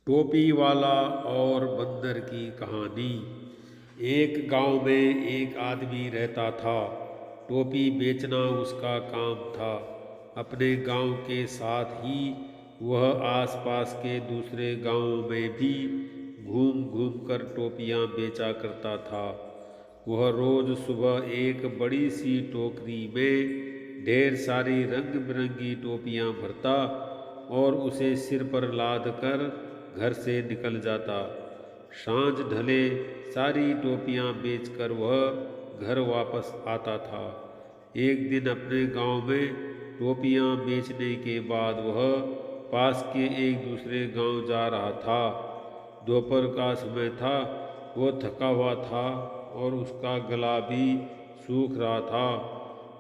टोपी वाला और बंदर की कहानी। एक गांव में एक आदमी रहता था। टोपी बेचना उसका काम था। अपने गांव के साथ ही वह आसपास के दूसरे गांवों में भी घूम घूम कर टोपियां बेचा करता था। वह रोज सुबह एक बड़ी सी टोकरी में ढेर सारी रंग बिरंगी टोपियां भरता और उसे सिर पर लाद कर घर से निकल जाता। सांझ ढले सारी टोपियां बेचकर वह घर वापस आता था। एक दिन अपने गांव में टोपियां बेचने के बाद वह पास के एक दूसरे गांव जा रहा था। दोपहर का समय था। वो थका हुआ था और उसका गला भी सूख रहा था।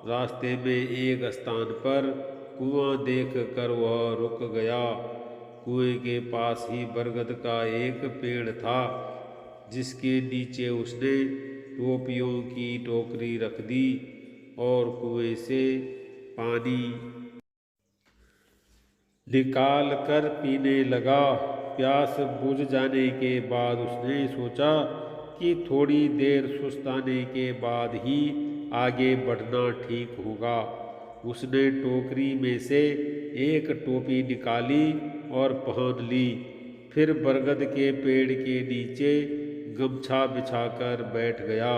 रास्ते में एक स्थान पर कुआं देख कर वह रुक गया। कुएं के पास ही बरगद का एक पेड़ था, जिसके नीचे उसने टोपियों की टोकरी रख दी और कुएं से पानी निकाल कर पीने लगा। प्यास बुझ जाने के बाद उसने सोचा कि थोड़ी देर सुस्ताने के बाद ही आगे बढ़ना ठीक होगा। उसने टोकरी में से एक टोपी निकाली और पहन ली। फिर बरगद के पेड़ के नीचे गमछा बिछाकर बैठ गया।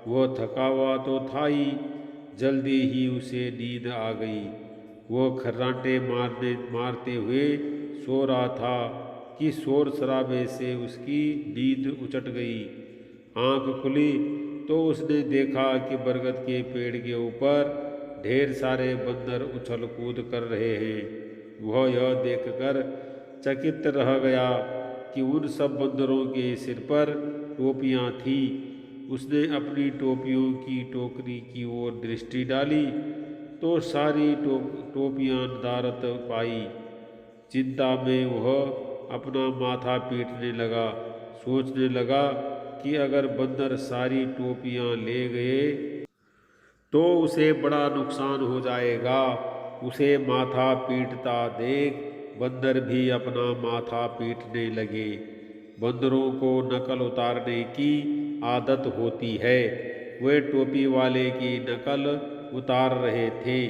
वह थका हुआ तो था ही, जल्दी ही उसे नींद आ गई। वो खर्राटे मारते हुए सो रहा था कि शोर शराबे से उसकी नींद उचट गई। आंख खुली तो उसने देखा कि बरगद के पेड़ के ऊपर ढेर सारे बंदर उछल कूद कर रहे हैं। वह यह देखकर चकित रह गया कि उन सब बंदरों के सिर पर टोपियां थीं। उसने अपनी टोपियों की टोकरी की ओर दृष्टि डाली तो सारी टोपियां नदारद पाई। चिंता में वह अपना माथा पीटने लगा। सोचने लगा कि अगर बंदर सारी टोपियां ले गए तो उसे बड़ा नुकसान हो जाएगा। उसे माथा पीटता देख बंदर भी अपना माथा पीटने लगे। बंदरों को नकल उतारने की आदत होती है। वे टोपी वाले की नकल उतार रहे थे।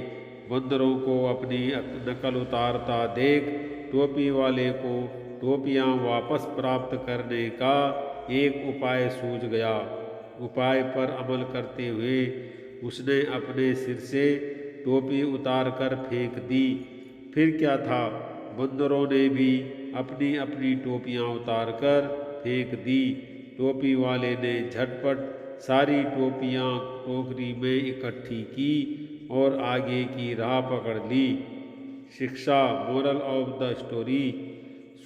बंदरों को अपनी नकल उतारता देख टोपी वाले को टोपियां वापस प्राप्त करने का एक उपाय सूझ गया। उपाय पर अमल करते हुए उसने अपने सिर से टोपी उतार कर फेंक दी। फिर क्या था, बंदरों ने भी अपनी अपनी टोपियां उतार कर फेंक दी। टोपी वाले ने झटपट सारी टोपियां टोकरी में इकट्ठी की और आगे की राह पकड़ ली। शिक्षा, मोरल ऑफ द स्टोरी,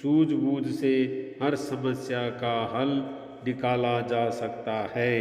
सूझबूझ से हर समस्या का हल निकाला जा सकता है।